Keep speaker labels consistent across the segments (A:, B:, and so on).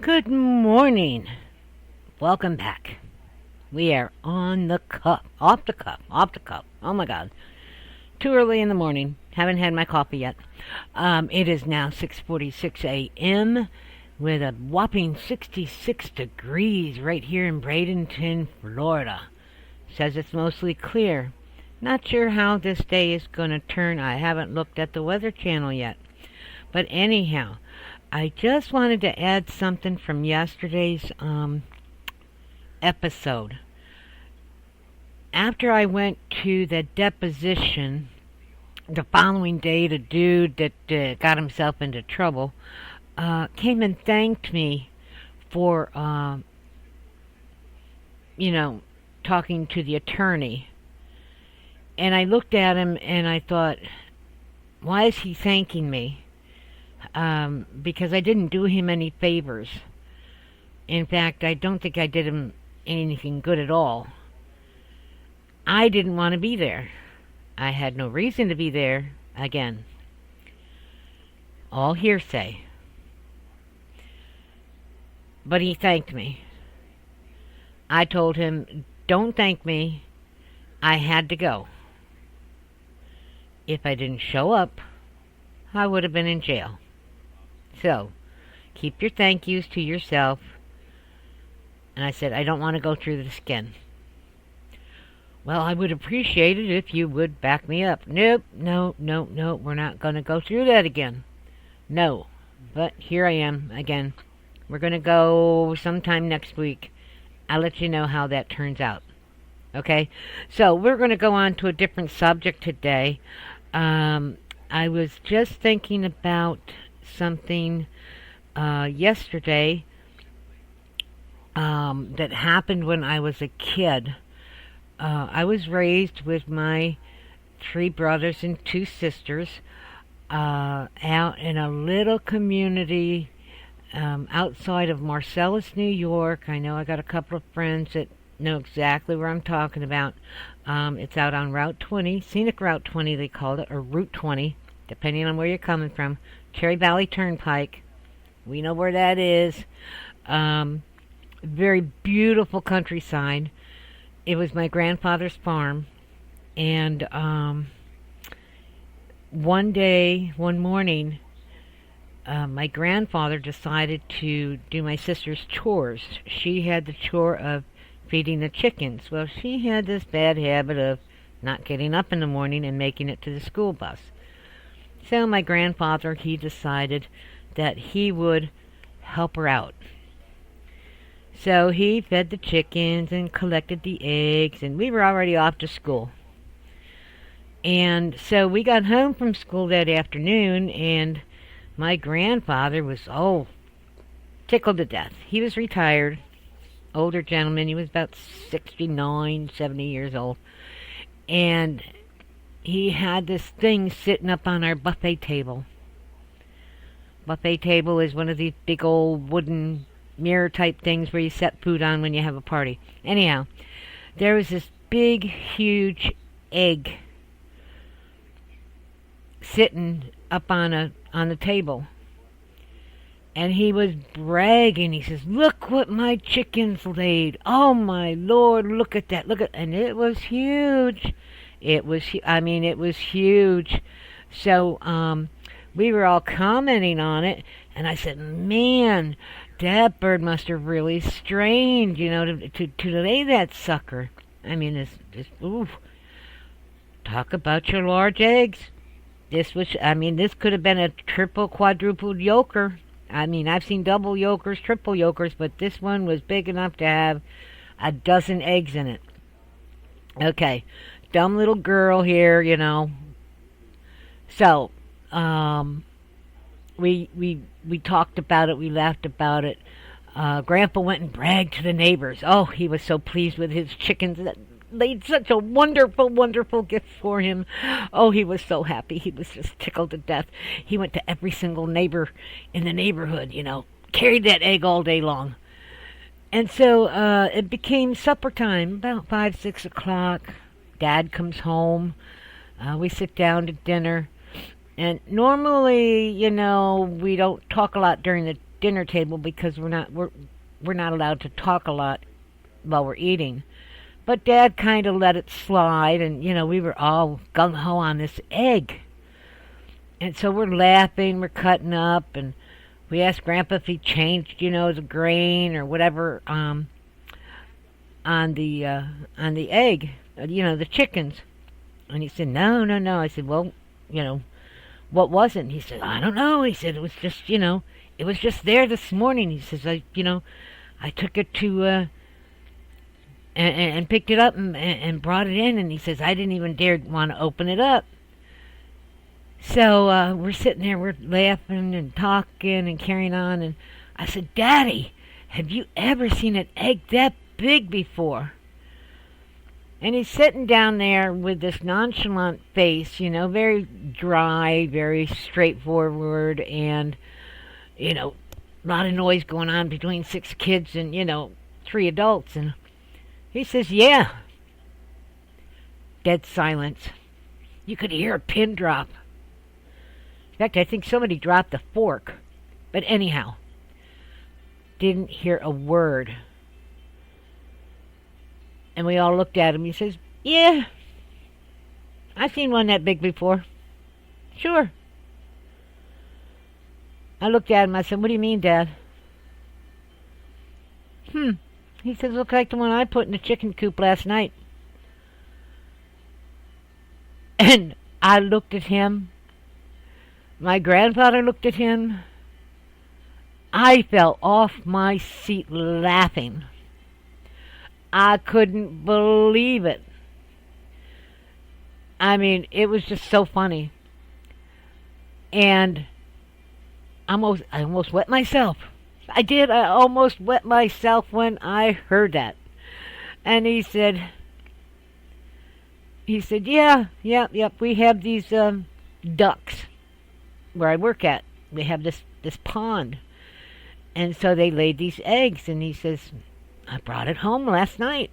A: Good morning. Welcome back. We are on the cup, off the cup, off the cup. Oh my God. Too early in the morning. Haven't had my coffee yet. It is now 6:46 a.m. with a whopping 66 degrees right here in Bradenton, Florida. Says it's mostly clear. Not sure how this day is going to turn. I haven't looked at the Weather Channel yet. But anyhow, I just wanted to add something from yesterday's episode. After I went to the deposition the following day, the dude that got himself into trouble came and thanked me for, talking to the attorney. And I looked at him and I thought, why is he thanking me? Because I didn't do him any favors. In fact, I don't think I did him anything good at all. I didn't want to be there. I had no reason to be there. Again, all hearsay. But he thanked me. I told him, don't thank me. I had to go. If I didn't show up, I would have been in jail. So, keep your thank yous to yourself. And I said, I don't want to go through this again. Well, I would appreciate it if you would back me up. Nope, no, we're not going to go through that again. No, but here I am again. We're going to go sometime next week. I'll let you know how that turns out. Okay? So, we're going to go on to a different subject today. I was just thinking about something yesterday that happened when I was a kid. I was raised with my 3 brothers and 2 sisters out in a little community outside of Marcellus, New York. I know I got a couple of friends that know exactly where I'm talking about. It's out on Route 20, Scenic Route 20 they called it, or Route 20, depending on where you're coming from. Cherry Valley Turnpike. We know where that is. Very beautiful countryside. It was my grandfather's farm. And one morning, my grandfather decided to do my sister's chores. She had the chore of feeding the chickens. Well, she had this bad habit of not getting up in the morning and making it to the school bus. So my grandfather, he decided that he would help her out. So he fed the chickens and collected the eggs, and we were already off to school. And so we got home from school that afternoon, and my grandfather was, tickled to death. He was retired, older gentleman. He was about 69, 70 years old. And he had this thing sitting up on our buffet table. Buffet table is one of these big old wooden mirror type things where you set food on when you have a party. Anyhow, there was this big, huge egg sitting up on the table. And he was bragging. He says, look what my chickens laid. Oh my Lord, look at that. And it was huge. It was huge. So, we were all commenting on it. And I said, man, that bird must have really strained, to lay that sucker. I mean, talk about your large eggs. This could have been a triple, quadruple yoker. I mean, I've seen double yokers, triple yokers, but this one was big enough to have a dozen eggs in it. Okay, dumb little girl here, So, we talked about it, we laughed about it. Grandpa went and bragged to the neighbors. Oh, he was so pleased with his chickens that laid such a wonderful, wonderful gift for him. Oh, he was so happy. He was just tickled to death. He went to every single neighbor in the neighborhood, carried that egg all day long. And so it became supper time, about 5, 6 o'clock. Dad comes home. We sit down to dinner. And normally, we don't talk a lot during the dinner table because we're not allowed to talk a lot while we're eating. But Dad kind of let it slide, and we were all gung ho on this egg, and so we're laughing, we're cutting up, and we asked Grandpa if he changed, the grain or whatever on the egg, the chickens, and he said no, no, no. I said, well, what was it? And he said, I don't know. He said it was just, it was just there this morning. He says, I took it to and picked it up and brought it in, and he says I didn't even dare want to open it up. So we're sitting there, we're laughing and talking and carrying on, and I said, Daddy, have you ever seen an egg that big before? And he's sitting down there with this nonchalant face, very dry, very straightforward, and, a lot of noise going on between 6 kids and, 3 adults. And he says, yeah. Dead silence. You could hear a pin drop. In fact, I think somebody dropped a fork. But anyhow, didn't hear a word. And we all looked at him. He says, yeah, I've seen one that big before. Sure. I looked at him. I said, what do you mean, Dad? He says, looks like the one I put in the chicken coop last night. And I looked at him. My grandfather looked at him. I fell off my seat laughing. I couldn't believe it. I mean, it was just so funny. And I almost wet myself. I did. I almost wet myself when I heard that. And he said, yeah, we have these ducks where I work at. We have this pond. And so they laid these eggs. And he says, I brought it home last night.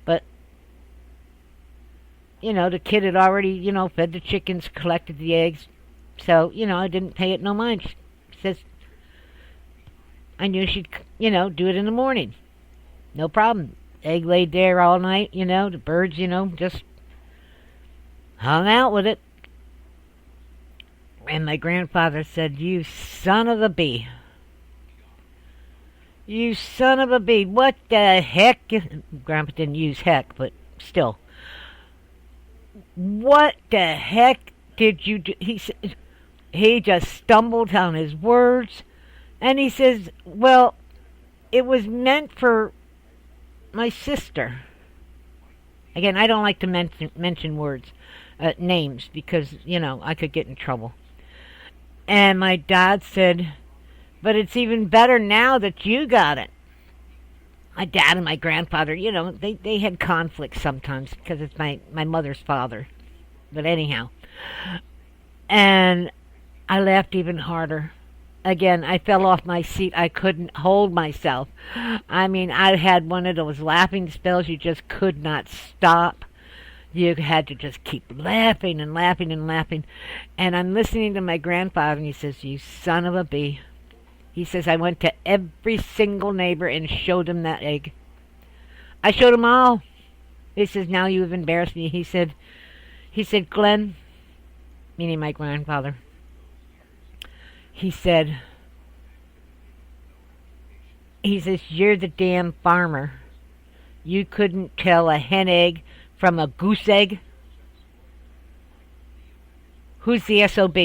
A: But, the kid had already, fed the chickens, collected the eggs. So, I didn't pay it no mind. She says, I knew she'd, do it in the morning. No problem. Egg laid there all night, the birds, just hung out with it. And my grandfather said, you son of a bee. You son of a bee. What the heck? Grandpa didn't use heck, but still. What the heck did you do? He just stumbled on his words. And he says, well, it was meant for my sister. Again, I don't like to mention words, names, because, I could get in trouble. And my dad said, but it's even better now that you got it. My dad and my grandfather, they had conflicts sometimes because it's my mother's father. But anyhow. And I laughed even harder. Again, I fell off my seat. I couldn't hold myself. I mean, I had one of those laughing spells. You just could not stop. You had to just keep laughing and laughing and laughing. And I'm listening to my grandfather, and he says, you son of a bee. He says, I went to every single neighbor and showed them that egg. I showed them all. He says, now you have embarrassed me. He said, Glenn, meaning my grandfather, he says, you're the damn farmer. You couldn't tell a hen egg from a goose egg? Who's the SOB?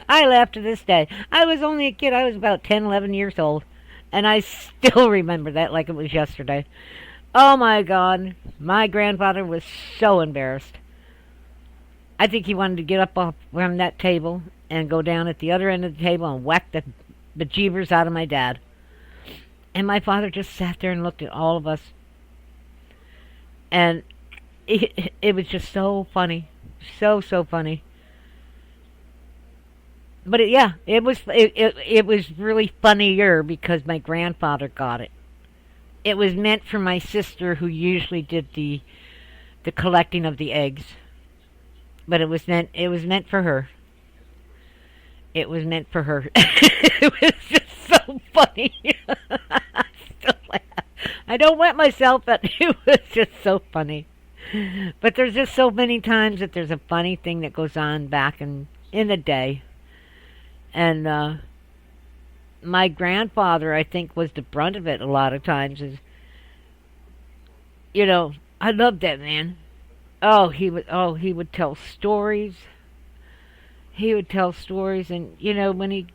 A: I laugh to this day. I was only a kid. I was about 10, 11 years old. And I still remember that like it was yesterday. Oh my God. My grandfather was so embarrassed. I think he wanted to get up off from that table and go down at the other end of the table and whack the bejeebers out of my dad. And my father just sat there and looked at all of us. And it was just so funny. So funny. But it was really funnier because my grandfather got it. It was meant for my sister, who usually did the collecting of the eggs. But it was meant for her. It was meant for her. It was just so funny. I still laugh. I don't wet myself, but it was just so funny. But there's just so many times that there's a funny thing that goes on back in the day. And my grandfather, I think, was the brunt of it a lot of times. Is, I loved that man. He would tell stories. He would tell stories, and when he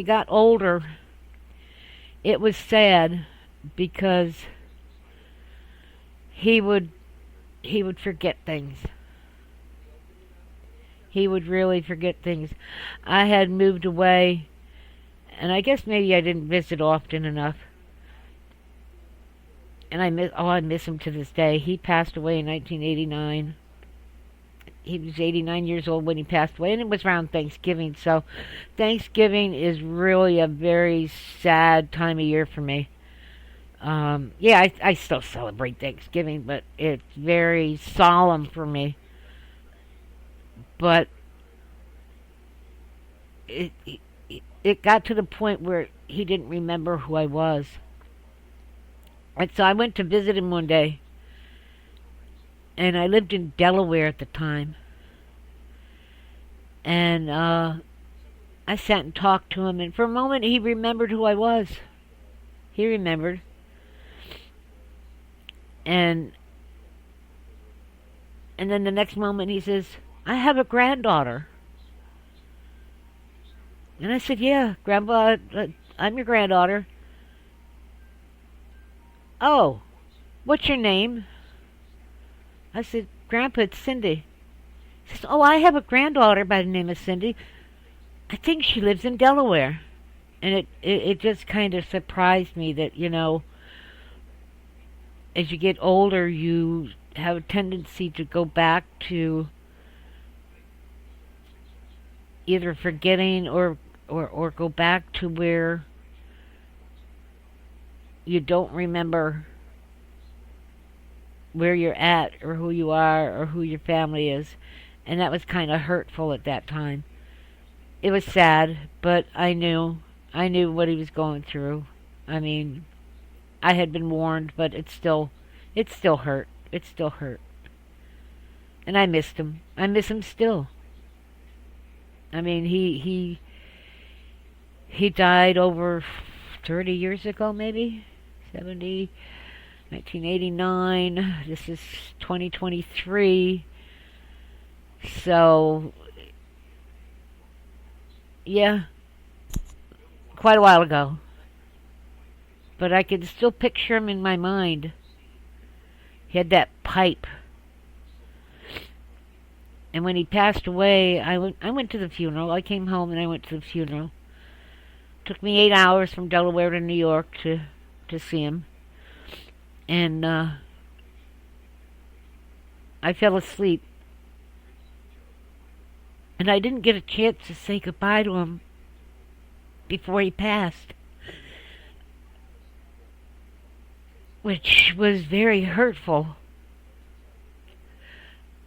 A: got older, it was sad because he would forget things. He would really forget things. I had moved away, and I guess maybe I didn't visit often enough. And I miss him to this day. He passed away in 1989. He was 89 years old when he passed away, and it was around Thanksgiving. So Thanksgiving is really a very sad time of year for me. I still celebrate Thanksgiving, but it's very solemn for me. But it got to the point where he didn't remember who I was. And so I went to visit him one day, and I lived in Delaware at the time. And I sat and talked to him, and for a moment he remembered who I was. He remembered. And then the next moment he says, "I have a granddaughter." And I said, "Yeah, Grandpa, I'm your granddaughter." "Oh, what's your name?" I said, "Grandpa, it's Cindy." He says, "Oh, I have a granddaughter by the name of Cindy. I think she lives in Delaware." And it just kind of surprised me that, as you get older, you have a tendency to go back to either forgetting or go back to where you don't remember where you're at or who you are or who your family is. And that was kind of hurtful at that time. It was sad, but I knew what he was going through. I mean, I had been warned, but it still hurt. It still hurt. And I missed him. I miss him still. I mean, he died over 30 years ago, maybe 70, 1989. This is 2023. So, yeah, quite a while ago. But I can still picture him in my mind. He had that pipe. And when he passed away, I went to the funeral. I came home and I went to the funeral. Took me 8 hours from Delaware to New York to see him. And I fell asleep. And I didn't get a chance to say goodbye to him before he passed, which was very hurtful.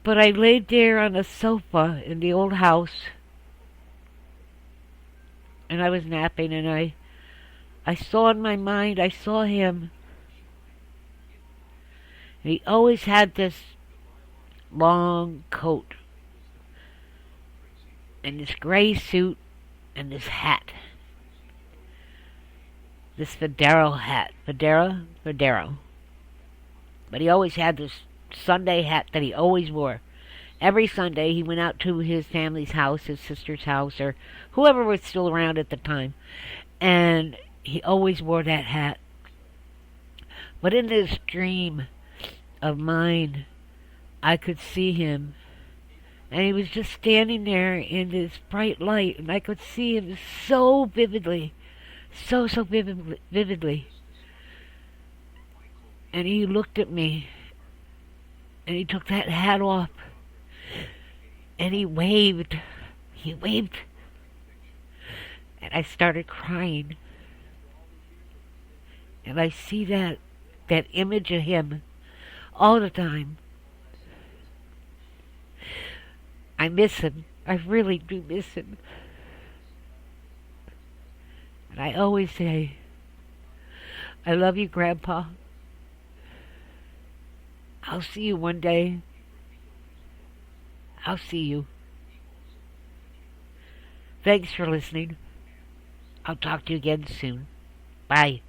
A: But I laid there on a sofa in the old house, and I was napping, and I saw in my mind, I saw him. And he always had this long coat, and this gray suit, and this hat. This Federo hat. Federo. But he always had this Sunday hat that he always wore. Every Sunday he went out to his family's house, his sister's house, or whoever was still around at the time. And he always wore that hat. But in this dream of mine, I could see him. And he was just standing there in this bright light, and I could see him so vividly. So vividly. And he looked at me, and he took that hat off, and he waved. And I started crying. And I see that image of him all the time. I miss him. I really do miss him. And I always say, I love you, Grandpa. I'll see you one day. I'll see you. Thanks for listening. I'll talk to you again soon. Bye.